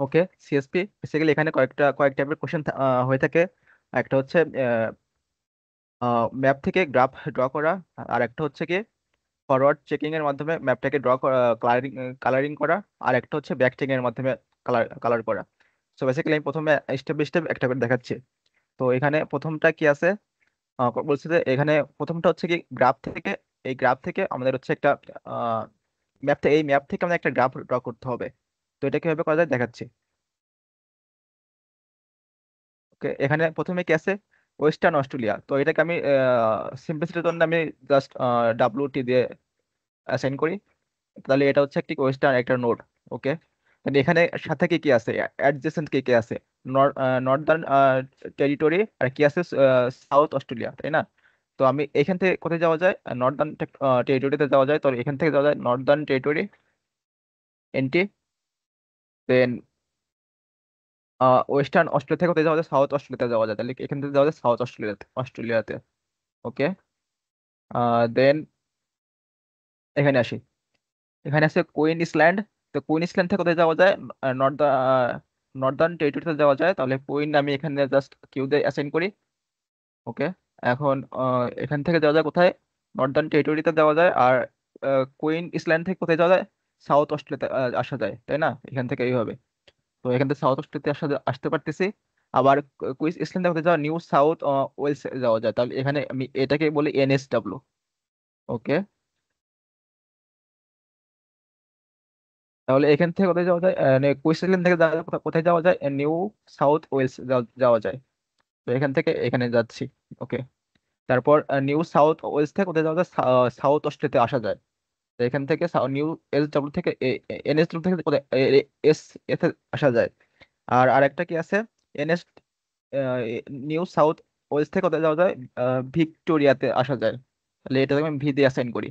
ওকে, CSP basically এখানে কয়েক টাইপের কোশ্চেন হয়ে থাকে। একটা হচ্ছে ম্যাপ থেকে গ্রাফ ড্র করা, আর একটা হচ্ছে কি ফরওয়ার্ড চেকিং এর মাধ্যমে ম্যাপটাকে কালারিং কালারিং করা, আর একটা হচ্ছে ব্যাক চেকিং এর মাধ্যমে কালার কালার করা। সো বেসিক্যালি আমি প্রথমে স্টেপ বাই স্টেপ একটা করে দেখাচ্ছি। তো এখানে প্রথমটা কি আছে, বলছে যে এখানে প্রথমটা হচ্ছে কি গ্রাফ থেকে, এই গ্রাফ থেকে আমাদের হচ্ছে একটা ম্যাপ থেকে, এই ম্যাপ থেকে আমাদের একটা গ্রাফ ড্র করতে হবে। তো এটা কিভাবে করা যায় দেখাচ্ছি। ওকে, এখানে প্রথমে কি আছে, ওয়েস্টার্ন অস্ট্রেলিয়া। তো এটাকে আমি সিম্পলিসিটির জন্য আমি জাস্ট ডাব্লিউটি দিয়ে অ্যাসাইন করি। তাহলে এটা হচ্ছে একটি ওয়েস্টার্ন একটা নোড। ওকে, এখানে সাথে কি কি আছে, অ্যাডজেসেন্ট কি কি আছে, নর্দার্ন টেরিটরি, আর কি আছে সাউথ অস্ট্রেলিয়া, তাই না? তো আমি এখান থেকে কোথায় যাওয়া যায়, নর্দার্ন টেরিটরিতে যাওয়া যায়। তো এখান থেকে যাওয়া যায় নর্দার্ন টেরিটরি, এনটি। দেন ওয়েস্টার্ন অস্ট্রেলিয়া থেকে কোথায় যাওয়া যায়, সাউথ অস্ট্রেলিয়াতে যাওয়া যায়। তাহলে এখান থেকে যাওয়া যায় সাউথ অস্ট্রেলিয়াতে। ওকে, দেন এখানে আসি। এখানে আছে কুইন ইসল্যান্ড। তো কুইন ইসল্যান্ড থেকে কোথায় যাওয়া যায়, নর্থ নর্দার্ন টেরিটরিতে যাওয়া যায়। তাহলে কুইন আমি এখানে জাস্ট কিউ দিয়ে অ্যাসাইন করি। ওকে, এখন এখান থেকে যাওয়া যায় কোথায়, নর্দার্ন টেরিটরিতে যাওয়া যায়। আর কুইন ইসল্যান্ড থেকে কোথায় যাওয়া যায়, সাউথ অস্ট্রেলিয়াতে আসা যায়, তাই না? এখান থেকে এইভাবে। তো এখান থেকে সাউথ অস্ট্রেলিয়াতে আসতে পারতেছি। আবার কুইন ইসল্যান্ড থেকে কোথায় যাওয়া, নিউ সাউথ ওয়েলস যাওয়া যায়। তাহলে এখানে আমি এটাকে বলি এনএসডব্লিউ। ওকে, তাহলে এখান থেকে কোথায় যাওয়া যায়, কুইন্সল্যান্ড থেকে কোথায় যাওয়া যায়, নিউ সাউথ ওয়েলস যাওয়া যায়। তো এখান থেকে এখানে যাচ্ছি। ওকে, তারপর নিউ সাউথ ওয়েলস থেকে কোথায় যাওয়া যায়, সাউথ অস্ট্রেলিয়াতে আসা যায়। তো এখান থেকে নিউ এস ডাব্লিউ থেকে এনএসডব্লিউ থেকে কোথায় এস এতে আসা যায়। আর আরেকটা কি আছে, এনএস নিউ সাউথ ওয়েলস থেকে কোথায় যাওয়া যায়, ভিক্টোরিয়াতে আসা যায়। তাহলে এটা আমি ভি দিয়ে অ্যাসাইন করি।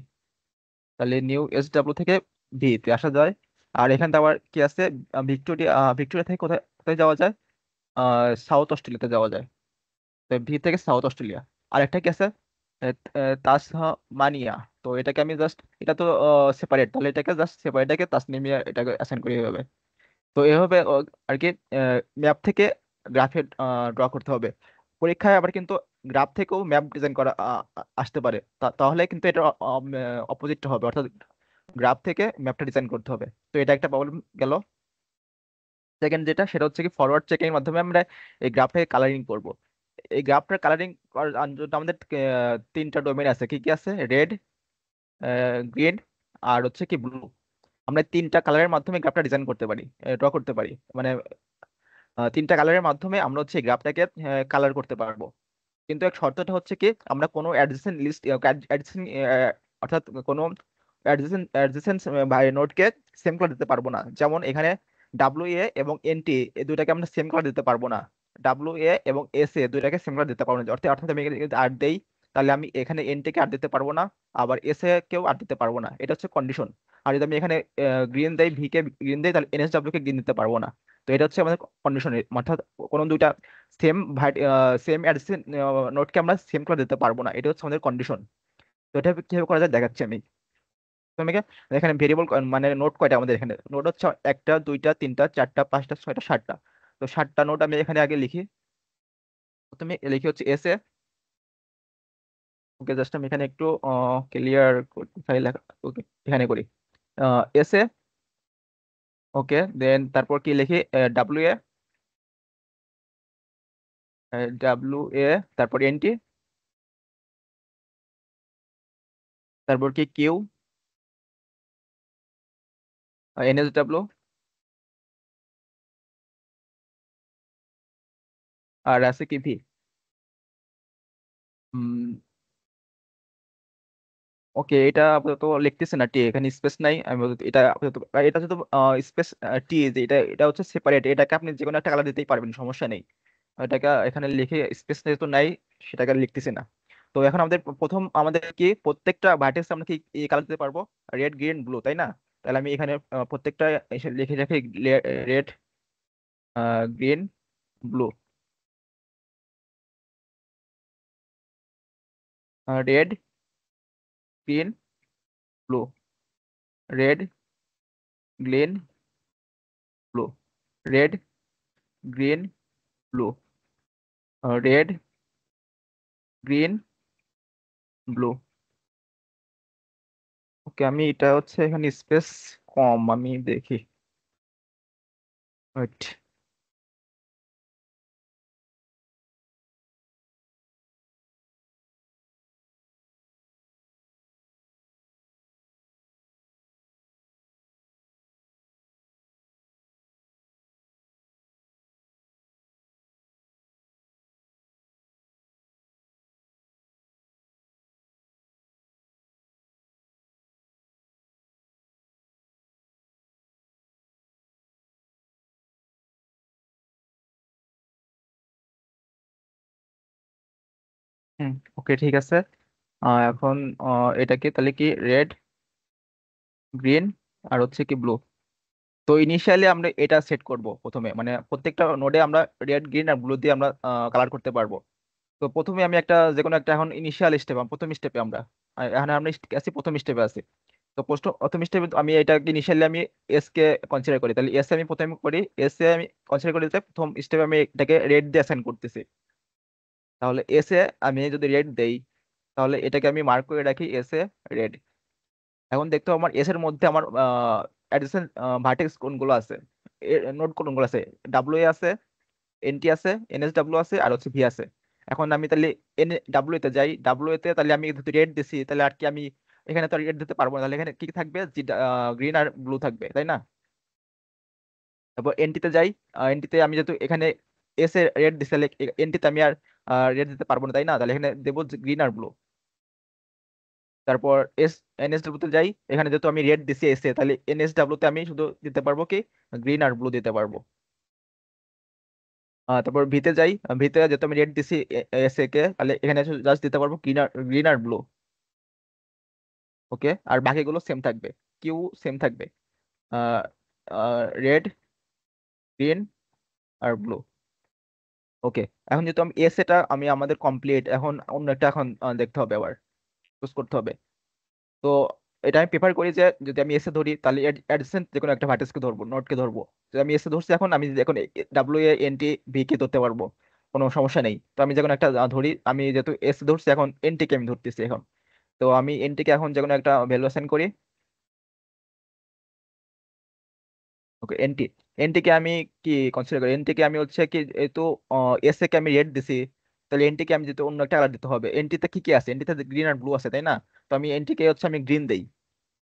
তাহলে নিউ এস ডাব্লিউ থেকে ভি তে আসা যায়। আর এখানে আবার কি আছে, ভিক্টোরিয়া থেকে কোথায় কোথায় যাওয়া যায়, সাউথ অস্ট্রেলিয়াতে যাওয়া যায়। তো ভি থেকে সাউথ অস্ট্রেলিয়া। আর একটা কি আছে, তাসমানিয়া। তো এটাকে আমি জাস্ট, এটা তো সেপারেট, তাহলে এটাকে জাস্ট সেপারেট, এটাকে তাসনিমিয়া এটাকে অ্যাসাইন করি এভাবে। তো এভাবে আর কি ম্যাপ থেকে গ্রাফে ড্র করতে হবে। পরীক্ষায় আবার কিন্তু গ্রাফ থেকেও ম্যাপ ডিজাইন করা আসতে পারে। তাহলে কিন্তু এটা অপোজিটটা হবে, অর্থাৎ গ্রাফ থেকে ম্যাপটা ডিজাইন করতে হবে। তো এটা একটা প্রবলেম গেল। সেকেন্ড যেটা, সেটা হচ্ছে কি ফরওয়ার্ড চেকিং এর মাধ্যমে আমরা এই গ্রাফে কালারিং করব। এই গ্রাফটার কালারিং করার জন্য আমাদের তিনটা ডোমেন আছে। কি কি আছে, রেড, গ্রিন, আর হচ্ছে কি ব্লু। আমরা তিনটা কালারের মাধ্যমে গ্রাফটা ডিজাইন করতে পারি, ড্র করতে পারি। মানে তিনটা কালারের মাধ্যমে আমরা হচ্ছে গ্রাফটাকে কালার করতে পারবো। কিন্তু এক শর্তটা হচ্ছে কি, আমরা কোনো অ্যাডজেসেন্ট লিস্ট, অ্যাডজেসেন্ট, অর্থাৎ কোনো অ্যাডজেসেন্ট নোডকে সেম কালার দিতে পারবো না। যেমন এখানে ডাব্লিউ এ এবং এন টি, এই দুইটাকে আমরা সেম কালার দিতে পারবো না। ডাব্লিউ এ এবং এস এ দুইটাকে সেম কালার দিতে পারবো না, অর্থাৎ অর্থাৎ আমি এখানে যদি আর দেই, তাহলে আমি এখানে এন টিকে আর দিতে পারবো না, আবার এস এ কেও আর দিতে পারবো না। এটা হচ্ছে কন্ডিশন। আর যদি আমি এখানে গ্রিন দেই, ভি কে গ্রিন দেই, তাহলে এনএসডব্লিউ কে গ্রিন দিতে পারবো না। তো এটা হচ্ছে আমাদের কন্ডিশন। অর্থাৎ কোনো দুইটা সেম সেম অ্যাডসেন্ট নোটকে আমরা সেম করে দিতে পারবো না, এটা হচ্ছে আমাদের কন্ডিশন। তো এটা কিভাবে করা যায় দেখাচ্ছি আমি তোমাকে। এখানে ভেরিয়েবল মানে নোট কয়টা, আমাদের এখানে নোট হচ্ছে একটা, দুইটা, তিনটা, চারটা, পাঁচটা, ছয়টা, সাতটা। তো সাতটা নোট আমি এখানে আগে লিখি। প্রথমে লিখি হচ্ছে এস এ। ওকে, জাস্ট আমি এখানে একটু ক্লিয়ার ফাইল, ওকে এখানে করি এস এ। ওকে, দেন তারপর কি লিখি, ডাব্লিউ এ, ডাব্লিউ এ, তারপর এন টি, তারপর কি কিউ, এন এস ডাব্লিউ, আর আছে কি ভি। ওকে, এটা আপাতত লিখতেছে না টি, এখানে স্পেস নাই। আমি এটা আপাতত, এটা শুধু স্পেস টি, যে এটা এটা হচ্ছে সেপারেট, এটাকে আপনি যে কোনো একটা কালার দিতেই পারবেন, সমস্যা নেই। এটাকে এখানে লিখে স্পেস যেহেতু নাই, সেটাকে লিখতেছি না। তো এখন আমাদের প্রথম, আমাদের কি প্রত্যেকটা ভার্টেক্স আমরা কি এই কালার দিতে পারবো, রেড, গ্রিন, ব্লু, তাই না? তাহলে আমি এখানে প্রত্যেকটা এসে লিখে রাখি, red, green, blue, red, green, blue, red, green, blue. Red, green, blue. Red, green, blue. Okay, আমি এটা হচ্ছে এখানে স্পেস কম, আমি দেখি। ওয়েট। হুম। ওকে, ঠিক আছে। এখন এটাকে তাহলে কি রেড, গ্রিন, আর হচ্ছে কি ব্লু। তো ইনিশিয়ালি আমরা এটা সেট করব প্রথমে, মানে প্রত্যেকটা নোডে আমরা রেড, গ্রিন আর ব্লু দিয়ে আমরা কালার করতে পারবো। তো প্রথমে আমি একটা যে কোনো একটা এখন ইনিশিয়াল স্টেপ, প্রথম স্টেপে আমরা এখন আমরা আছি প্রথম স্টেপে আছি। তো প্রথম স্টেপে আমি এটাকে ইনিশিয়ালি আমি এস কে কনসিডার করি, তাহলে এস আমি প্রথমে করি, এস এ আমি কনসিডার করি যে প্রথম স্টেপে আমি এটাকে রেড দিয়ে অ্যাসাইন করতেছি। তাহলে এস এ আমি যদি রেড দেই, তাহলে এটাকে আমি মার্ক করে রাখি এস এ রেড। এখন দেখতে হবে আমার এস এর মধ্যে আমার অ্যাডিশন ভার্টেক্স কোনগুলো আছে, নোড কোনগুলো আছে। ডাব্লিউ এ আছে, এনটি আছে, এনএস ডাব্লিউ আছে, আর হচ্ছে ভি আছে। এখন আমি তাহলে এন ডাব্লিউ তে যাই, ডাব্লিউ তে তাহলে আমি যদি রেড দিছি, তাহলে আর কি আমি এখানে তো রেড দিতে পারবো না, তাহলে এখানে কি থাকবে, গ্রিন আর ব্লু থাকবে, তাই না? তারপর এনটিতে যাই, এনটিতে আমি যেহেতু এখানে এস এ রেড দিছি, তাহলে এনটিতে আমি আর রেড দিতে পারবো না, তাই না? তাহলে এখানে দেবো গ্রিন আর ব্লু। তারপর এনএসডব্লিউ তে যাই, এখানে যেহেতু আমি রেড দিছি এস এ, তাহলে এনএসডব্লিউ তে আমি শুধু দিতে পারবো কি গ্রিন আর ব্লু দিতে পারবো। তারপর ভিতে যাই, ভিতে যেহেতু আমি রেড দিছি এস এ কে, তাহলে এখানে জাস্ট দিতে পারবো গ্রিন আর ব্লু। ওকে, আর বাকিগুলো সেম থাকবে, কিউ সেম থাকবে, রেড, গ্রিন আর ব্লু। ওকে, এখন যেহেতু আমি এস এটা আমি আমাদের কমপ্লিট, এখন অন্য একটা এখন দেখতে হবে, আবার চুজ করতে হবে। তো এটা আমি প্রেফার করি যে যদি আমি এসে ধরি, তাহলে অ্যাডজেসেন্ট যে কোনো একটা ভার্টেক্সকে ধরবো, নোডকে ধরবো। যদি আমি এসে ধরছি, এখন আমি এখন W A N T V K ধরতে পারবো, কোনো সমস্যা নেই। তো আমি যে কোনো একটা ধরি, আমি যেহেতু এস ধরছি, এখন এন টি কে আমি ধরতেছি এখন। তো আমি এন টি কে এখন যে কোনো একটা ভ্যালু অ্যাসাইন করি। ওকে, এনটি, এনটি কে আমি কি কনসিডার করি, এনটি কে আমি হচ্ছে কি যেহেতু এস এ কে আমি রেড দিছি, তাহলে এনটি কে আমি যেহেতু অন্য একটা কালার দিতে হবে। এনটিতে কি কি আছে, এনটিতে গ্রিন আর ব্লু আছে, তাই না? তো আমি এনটি কে হচ্ছে আমি গ্রিন দেই,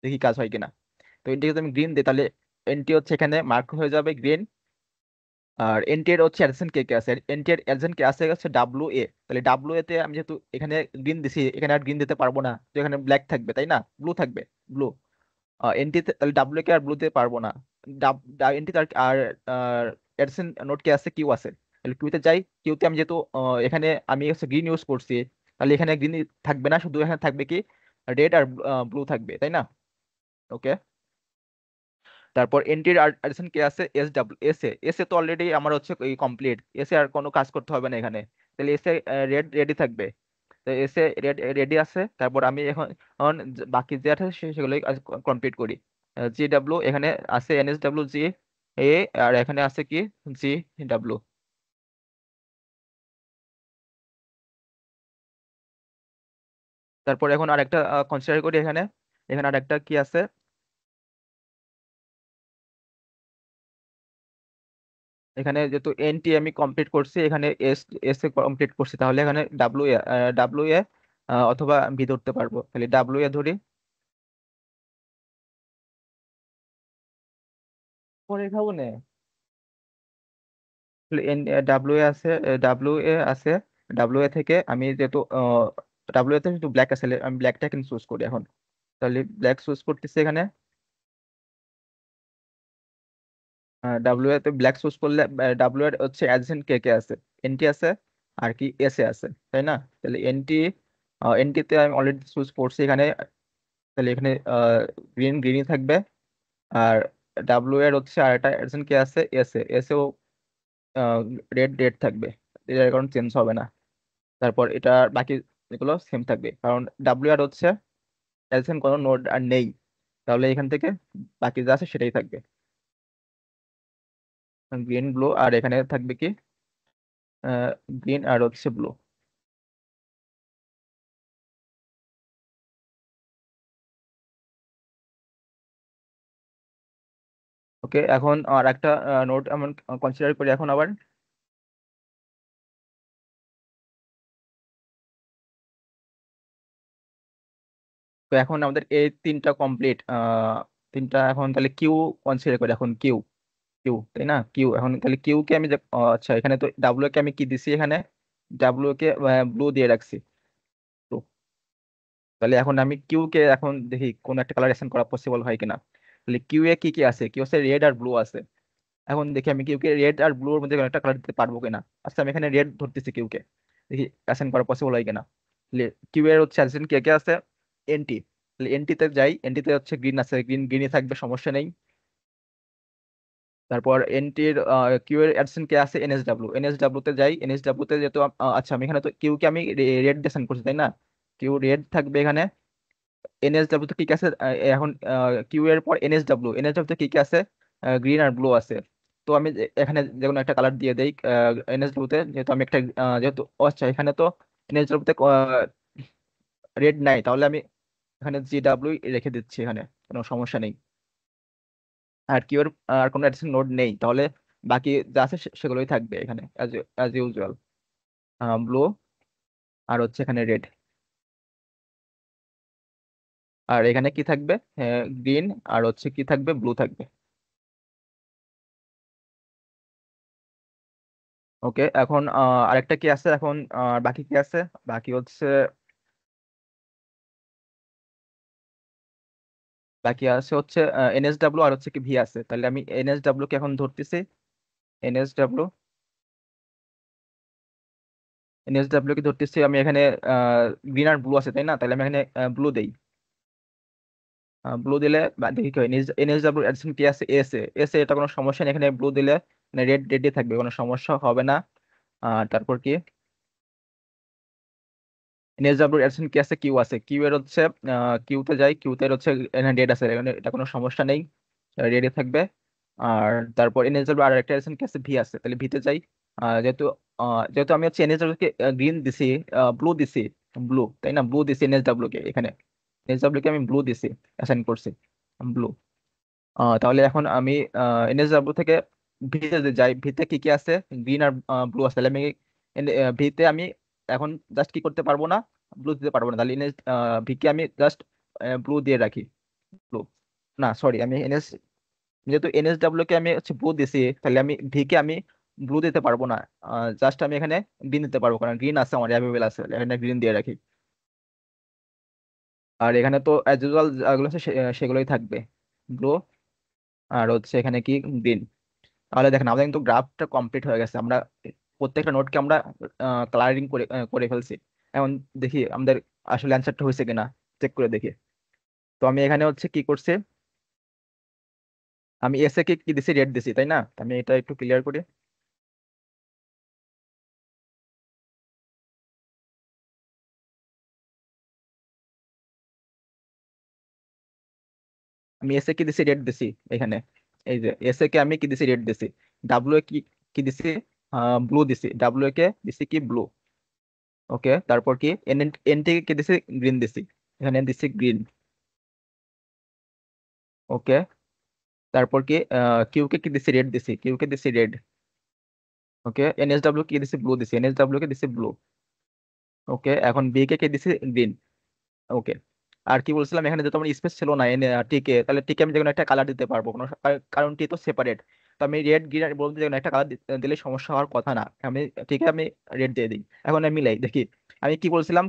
দেখি কাজ হয় কিনা। তো এনটি যদি আমি গ্রিন দিই, তাহলে এনটি হচ্ছে এখানে মার্ক হয়ে যাবে গ্রিন। আর এনটি এর হচ্ছে অ্যাডজেন্ট কে কে আছে, এনটি এর অ্যাডজেন্ট কে আছে হচ্ছে ডাব্লু এ। তাহলে ডাব্লু এ তে আমি যেহেতু এখানে গ্রিন দিছি, এখানে আর গ্রিন দিতে পারবো না, তো এখানে ব্ল্যাক থাকবে, তাই না? ব্লু থাকবে, ব্লু। এনটিতে তাহলে ডাব্লিউ কে আর ব্লুতে পারবো না। এনটি আর আর এডসেন নোট কে আছে, কিউ আছে। তাহলে কিউতে যাই, কিউতে আমি যেহেতু এখানে আমি হচ্ছে গ্রিন ইউজ করছি, তাহলে এখানে গ্রিন থাকবে না, শুধু এখানে থাকবে কি রেড আর ব্লু থাকবে, তাই না? ওকে। তারপর এনটির অ্যাডিশন কে আছে, S W S A, S এ তো অলরেডি আমার হচ্ছে কমপ্লিট, এস এ আর কোনো কাজ করতে হবে না এখানে। তাহলে এস এ রেড রেডি থাকবে। তো এস এ রেডি আছে। তারপর আমি এখন এখন বাকি যে আছে সেগুলো কমপ্লিট করি। জি ডাব্লিউ এখানে আছে, এন এস ডাব্লিউ জি এ, আর এখানে আছে কি জি ডাব্লিউ। তারপর এখন আরেকটা কনসিডার করি এখানে, এখানে আরেকটা কি আছে, এখানে যেহেতু এনটি আমি কমপ্লিট করছি, এখানে এস এস এ কমপ্লিট করছি, তাহলে এখানে ডাব্লিউ এ, ডাব্লিউ এ অথবা ভি ধরতে পারবো, তাহলে ডাব্লিউ এ ধরি। পরে খাবো না। ডাব্লিউ এ আছে, ডাব্লিউ এ আছে, ডাব্লিউ এ থেকে আমি যেহেতু ডাব্লিউ এ তে যেহেতু ব্ল্যাক আছে, তাহলে আমি ব্ল্যাকটা কিন্তু চুজ করি এখন। তাহলে ব্ল্যাক চুজ করতেছি এখানে। ডাব্লিউ এ তে ব্ল্যাক চুজ করলে ডাব্লিউ এর হচ্ছে অ্যাডজেন্ট কে কে আছে, এনটি আছে, আর কি এস এ আছে, তাই না? তাহলে এনটি, এনটি তে আমি অলরেডি চুজ করছি এখানে, তাহলে এখানে গ্রিন গ্রিনই থাকবে। আর ডাব্লিউ এর হচ্ছে আর একটা অ্যাডজেন্ট কে আছে, এস এ, এস এও রেড রেড থাকবে, এটার কারণ চেঞ্জ হবে না। তারপর এটা বাকি এগুলো সেম থাকবে, কারণ ডাব্লিউ আর হচ্ছে অ্যাডজেন্ট কোনো নোড আর নেই, তাহলে এখান থেকে বাকি যা আছে সেটাই থাকবে। গ্রিন ব্লু, আর এখানে থাকবে কি গ্রিন আর হচ্ছে ব্লু। ওকে, এখন আর একটা নোট এমন কনসিডার করি এখন আবার। তো এখন আমাদের এই তিনটা কমপ্লিট, তিনটা এখন তাহলে কিউ কনসিডার করি এখন। কিউ, কিউ তাই না? কিউ, এখন তাহলে কিউ কে আমি আচ্ছা এখানে তো ডাব্লিউ কে আমি কি দিছি এখানে, ডাব্লিউ কে ব্লু দিয়ে রাখছি। তো তাহলে এখন আমি কিউ কে এখন দেখি কোন একটা কালারেশন করা পসিবল হয় কিনা। তাহলে কিউ এ কি কি আছে? কিউ আছে রেড আর ব্লু আছে। এখন দেখি আমি কিউ কে রেড আর ব্লুর মধ্যে কোনো একটা কালার দিতে পারবো কিনা। আচ্ছা আমি এখানে রেড ধরতেছি কিউ কে, দেখি অ্যাসাইন করা পসিবল হয় কিনা। কিউ এর হচ্ছে অ্যাসাইন কে কে আছে? এনটি। তাহলে এনটিতে যাই, এনটিতে হচ্ছে গ্রিন আছে, গ্রিনই থাকবে, সমস্যা নেই। তারপর এনটির কিউ এর অ্যাডসেন্ট কে আছে? এনএসডব্লিউ, এনএসডব্লিউ তে যাই, এনএসডব্লিউ তে যেহেতু আচ্ছা আমি এখানে তো কিউ কে আমি রেড ডিসাইন করছি তাই না? কিউ রেড থাকবে এখানে। এনএসডব্লিউ তে কি কি আছে? এখন কিউ এর পর এনএসডব্লিউ, এনএসডব্লিউ তে কি কি আছে? গ্রিন আর ব্লু আছে। তো আমি এখানে যে কোনো একটা কালার দিয়ে দেই এনএসডব্লিউ তে, যেহেতু আমি একটা যেহেতু আচ্ছা এখানে তো এনএসডব্লিউ তে রেড নাই, তাহলে আমি এখানে জি ডাব্লিউ রেখে দিচ্ছি, এখানে কোনো সমস্যা নেই। আর কিউর আর কোনো অ্যাডিশনাল নোড নেই, তাহলে বাকি যা আছে সেগুলোই থাকবে এখানে অ্যাজ ইউজুয়াল। ব্লু আর হচ্ছে এখানে রেড, আর এখানে কি থাকবে? গ্রিন আর হচ্ছে কি থাকবে? ব্লু থাকবে। ওকে, এখন আরেকটা কি আছে এখন? বাকি কি আছে? বাকি হচ্ছে, বাকি আছে হচ্ছে এনএসডব্লিউ আর হচ্ছে কি ভি আছে। তাহলে আমি এনএসডব্লিউ কে এখন ধরতেছি। এনএসডব্লিউ, এনএসডব্লিউ কে ধরতেছি আমি এখানে। গ্রিন আর ব্লু আছে তাই না? তাহলে আমি এখানে ব্লু দেই। ব্লু দিলে দেখি কি হয়। এনএসডব্লিউ অ্যাডিশন কি আছে? এস এ, এস এ, এটা কোনো সমস্যা নেই, এখানে ব্লু দিলে মানে রেড রেডই থাকবে, কোনো সমস্যা হবে না। তারপর কি এনএসডব্লিউ অ্যাডিশন কি আছে? কিউ আছে, কিউ এর হচ্ছে কিউতে যাই, কিউতে হচ্ছে এখানে রেড আছে, এখানে এটা কোনো সমস্যা নেই, রেডে থাকবে। আর তারপর এনএসডব্লিউ আর একটা অ্যাডিশন কি আছে? ভি আছে, তাহলে ভিতে যাই। যেহেতু যেহেতু আমি হচ্ছে এনএসডব্লিউ কে গ্রিন দিছি, ব্লু দিছি, ব্লু তাই না? ব্লু দিছি এনএসডব্লিউ কে এখানে, এনএসডব্লিউ কে আমি ব্লু দিছি, অ্যাসাইন করছি ব্লু। তাহলে এখন আমি এনএসডব্লিউ থেকে ভিতে যাই, ভিতে কি কি আছে? গ্রিন আর ব্লু আছে, তাহলে আমি ভিতে আমি এখন জাস্ট কি করতে পারবো না? ব্লু দিতে পারবো না, তাহলে ভিকে আমি জাস্ট ব্লু দিয়ে রাখি। ব্লু, না সরি, আমি যেহেতু এনএসডব্লিউ কে আমি হচ্ছে ব্লু দিছি, তাহলে আমি ভিকে আমি ব্লু দিতে পারবো না। জাস্ট আমি এখানে গ্রিন দিতে পারবো, কারণ গ্রিন আছে আমার অ্যাভেলেবেল আছে, এখানে গ্রিন দিয়ে রাখি। আর এখানে তো অ্যাজ ইউজুয়াল যেগুলো আছে সেগুলোই থাকবে, ব্লু আর হচ্ছে এখানে কি গ্রিন। তাহলে দেখেন আমাদের কিন্তু গ্রাফটা কমপ্লিট হয়ে গেছে, আমরা প্রত্যেকটা নোটকে আমরা কালারিং করে করে ফেলছি। এখন দেখি আমাদের আসলে অ্যান্সারটা হয়েছে কিনা, চেক করে দেখি। তো আমি এখানে হচ্ছে কি করছি, আমি এস এ কে কি দিছি? রেড দিছি তাই না? তো আমি এটা একটু ক্লিয়ার করি। আমি এস এ কি দিছি? রেড দিছি এখানে। এই যে এস এ কে আমি কি দিছি? রেড দিছি। ডাব্লিউ এ কি কি দিছি? ব্লু দিছি। ডাব্লিউ এ কে দিছি কি? ব্লু। ওকে, তারপর কি এন, এন থেকে কি দিছি? গ্রিন দিছি, এখানে দিছি গ্রিন। ওকে, তারপর কি কিউ কে কি দিছি? রেড দিছি, কিউ কে দিছি রেড। ওকে, এনএসডব্লিউ কে দিছি? ব্লু দিছি, এনএসডব্লিউ কে দিছি ব্লু। ওকে, এখন বি কে কে দিছি? গ্রিন। ওকে, আর কি বলছিলাম, এখানে যেহেতু আমার স্পেস ছিল না টিকে, তাহলে টিকে আমি যে কোনো একটা কালার দিতে পারবো, কোনো কারণ টি তো সেপারেট। তো আমি রেড গ্রিন আর বলতে যে কোনো একটা কালার দিলে সমস্যা হওয়ার কথা না, আমি টিকে আমি রেড দিয়ে দিই। এখন আমি মিলাই দেখি, আমি কি বলছিলাম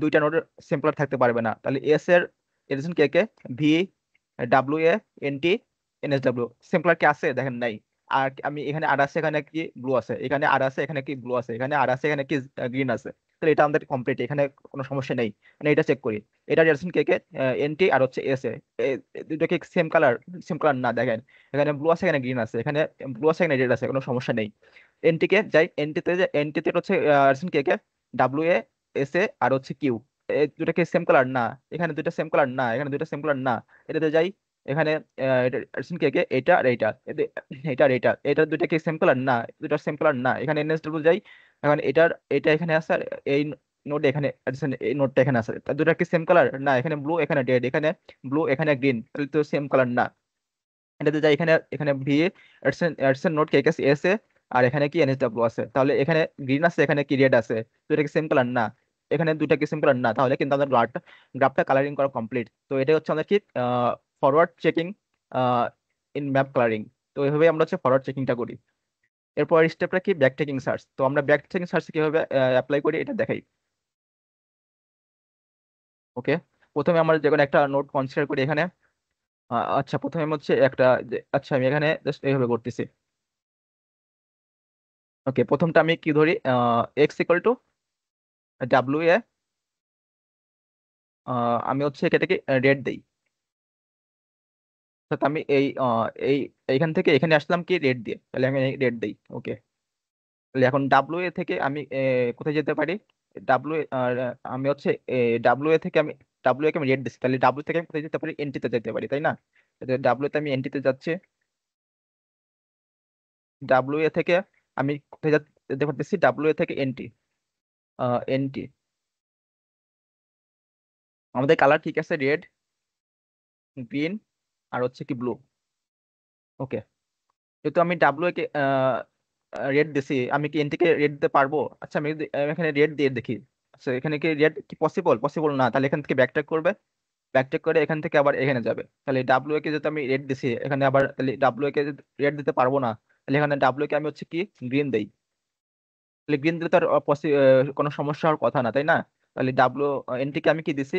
দুইটা নোড সিম্পলার থাকতে পারবে না, তাহলে এস এর এডিশন কে কে? V, W A, N T, NSW simpler কি আছে? দেখেন নাই। আর আমি এখানে আর আছে, এখানে কি ব্লু আছে, এখানে আর আছে, এখানে কি ব্লু আছে, এখানে আর আছে, এখানে কি গ্রিন আছে। তাহলে এটা আমাদের কমপ্লিট, এখানে কোনো সমস্যা নেই। মানে এটা চেক করি, এটা রিয়াকশন কে কে? এনটি আর হচ্ছে এস এ, দুটো কি সেম কালার? সেম কালার না, দেখেন এখানে ব্লু আছে, এখানে গ্রিন আছে, এখানে ব্লু আছে, এখানে রেড আছে, কোনো সমস্যা নেই। এনটি কে যাই, এনটিতে যে এনটিতে হচ্ছে রিয়াকশন কে কে? W A, S A R হচ্ছে কিউ, এই দুটো কি সেম কালার না? এখানে দুটো সেম কালার না, এখানে দুটো সেম কালার না। এটাতে যাই, এখানে কে কে এটা আর এইটা এটা আর এটা দুইটা কি সেম কালার না, দুইটা সেম কালার না। এখানে এনএসডব্লিউ যাই, এখন এটা এখানে আছে আর এই নোট এখানে adjacent এই নোটটা এখানে আছে, তা দুইটা কি সেম কালার না? এখানে ব্লু এখানে রেড, এখানে ব্লু এখানে গ্রিন, তাহলে তো সেম কালার না। এটাতে যাই, এখানে এখানে ভি এডসেন নোট কে কে এস এ, আর এখানে কি এনএসডব্লিউ আছে, তাহলে এখানে গ্রিন আছে এখানে কি রেড আছে, দুইটা কি সেম কালার না? এখানে দুইটা কি সেম কালার না, তাহলে কিন্তু আমাদের গ্রাফটা কালারিং করা কমপ্লিট। তো এটা হচ্ছে আমাদের কি forward checking in map colouring. তো এইভাবে আমরা হচ্ছে ফরওয়ার্ড চেকিংটা করি। এরপর স্টেপটা কি ব্যাক টেকিং সার্চ। তো আমরা ব্যাক টেকিং সার্চ কিভাবে অ্যাপ্লাই করি এটা দেখাই। ওকে, প্রথমে আমরা যে কোনো একটা নোট কনসিডার করি এখানে। আচ্ছা, প্রথমে হচ্ছে একটা আচ্ছা আমি এখানে জাস্ট এইভাবে করতেছি। ওকে, প্রথমটা আমি কি ধরি, x equal to W A, আমি হচ্ছে এটাকে রেট দেই। অর্থাৎ আমি এই এইখান থেকে এখানে আসলাম কি রেট দিয়ে, তাহলে আমি রেট দেই। ওকে, তাহলে এখন ডাব্লিউ এ থেকে আমি কোথায় যেতে পারি? ডাব্লিউ আমি হচ্ছে ডাব্লিউ এ থেকে আমি ডাব্লিউ এ কে আমি রেট দিচ্ছি, তাহলে ডাব্লিউ থেকে আমি কোথায় যেতে পারি? এনটিতে যেতে পারি, তাই না? ডাব্লিউ তে আমি এনটিতে যাচ্ছি। ডাব্লিউ এ থেকে আমি কোথায় যেতে পারতেছি? ডাব্লিউ এ থেকে এনটি, এনটি আমাদের কালার ঠিক আছে, রেড, গ্রিন, আর হচ্ছে কি ব্লু। ওকে, যেহেতু আমি ডাব্লিউ কে রেট দিছি, আমি কি এনটি কে রেট দিতে পারবো? আচ্ছা, আমি যদি এখানে রেট দিয়ে দেখি। আচ্ছা, এখানে কি রেট কি পসিবল? পসিবল না, তাহলে এখান থেকে ব্যাকট্র্যাক করবে, ব্যাকট্র্যাক করে এখান থেকে আবার এখানে যাবে। তাহলে ডাব্লিউ কে যেহেতু আমি রেট দিছি এখানে, আবার তাহলে ডাব্লিউ কে রেট দিতে পারবো না, তাহলে এখানে ডাব্লিউ কে আমি হচ্ছে কি গ্রিন দেই। তাহলে গ্রিন দিলে তার কোনো সমস্যা হওয়ার কথা না, তাই না? তাহলে ডাব্লিউ এনটি কে আমি কি দিছি?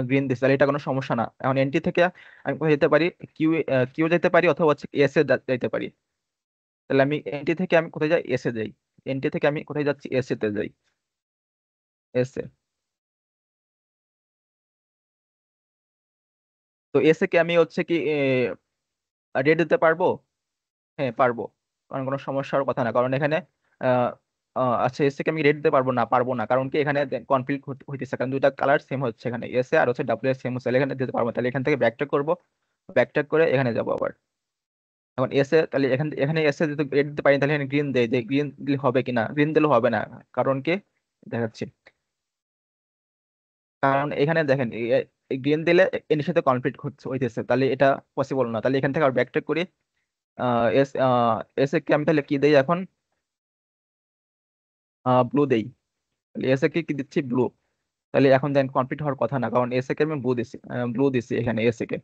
গ্রিন দিছি, তাহলে এটা কোনো সমস্যা না। এখন এনটি থেকে আমি কোথায় যেতে পারি? কিউ, কিউ যেতে পারি, অথবা হচ্ছে এস এ যেতে পারি। তাহলে আমি এনটি থেকে আমি কোথায় যাই? এস এ যাই। এনটি থেকে আমি কোথায় যাচ্ছি? এস এ তে যাই। এস এ, তো এস এ কে আমি হচ্ছে কি রেট দিতে পারবো? হ্যাঁ, পারবো, কারণ কোনো সমস্যার কথা না, কারণ এখানে আহ, আচ্ছা, এস কে আমি রেট দিতে পারবো না, পারবো না, কারণ কি এখানে কনফ্লিক্ট হইতেছে, কারণ দুইটা কালার সেম হচ্ছে, এখানে এস এ আর হচ্ছে ডাব্লিউ এর সেম হচ্ছে, তাহলে এখানে দিতে পারবো না। তাহলে এখান থেকে ব্যাকট্র্যাক করবো, ব্যাকট্র্যাক করে এখানে যাবো আবার। এখন এস এ, তাহলে এখানে এস এ যদি রেট দিতে পারি, তাহলে এখানে গ্রিন দেয়, যে গ্রিন দিলে হবে কিনা? গ্রিন দিলে হবে না, কারণ কি দেখাচ্ছি। কারণ এখানে দেখেন গ্রিন দিলে এর সাথে কনফ্লিক্ট হইতেছে, তাহলে এটা পসিবল না। তাহলে এখান থেকে আবার ব্যাকট্র্যাক করি, এস এস এ কে আমি তাহলে কি দেই এখন? ব্লু দেই। তাহলে এস এ কে কি দিচ্ছি? ব্লু। তাহলে এখন দেন কমপ্লিট হওয়ার কথা না, কারণ এস এ কে আমি ব্লু দিছি এখানে এস এ কে।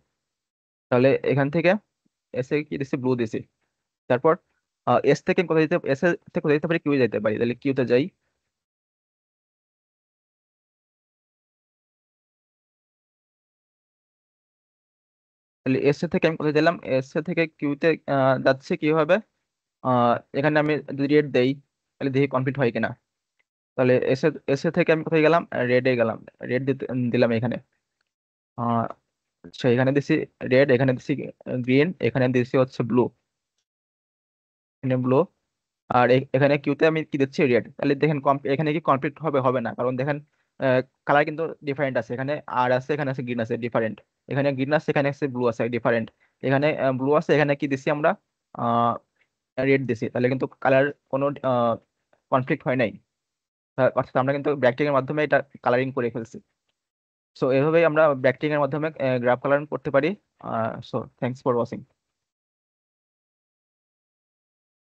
তাহলে এখান থেকে এস এ কি দিচ্ছি? ব্লু দিছি। তারপর এস থেকে কোথায় যেতে, এস এ থেকে কোথায় যেতে পারি? কিউ যেতে পারি, তাহলে কিউতে যাই। তাহলে এস এ থেকে আমি কোথায় দিলাম? এস এ থেকে কিউতে যাচ্ছে কিভাবে? এখানে আমি যদি রেড দেই, তাহলে দেখি কমপ্লিট হয় কিনা। তাহলে এস এ থেকে আমি কোথায় গেলাম? রেডে গেলাম, রেড দিলাম এখানে। আহ আচ্ছা, এখানে দিছি রেড, এখানে দিছি গ্রিন, এখানে দিছি হচ্ছে ব্লু, এখানে ব্লু। আর এখানে কিউতে আমি কি দিচ্ছি? রেড। তাহলে দেখেন এখানে কি কমপ্লিট হবে? হবে না, কারণ দেখেন কালার কিন্তু ডিফারেন্ট আছে, এখানে আর আছে, এখানে আছে গ্রিন আছে, ডিফারেন্ট। এখানে গ্রিন আছে, এখানে আছে ব্লু আছে, ডিফারেন্ট। এখানে ব্লু আছে, এখানে কি দিছি আমরা? রেড দিছি, তাহলে কিন্তু কালার কোনো কনফ্লিক্ট হয় নাই। অর্থাৎ আমরা কিন্তু ব্যাকটিং এর মাধ্যমে এটা কালারিং করে ফেলছি। সো এভাবেই আমরা ব্যাকটিং এর মাধ্যমে গ্রাফ কালারিং করতে পারি। So thanks for watching.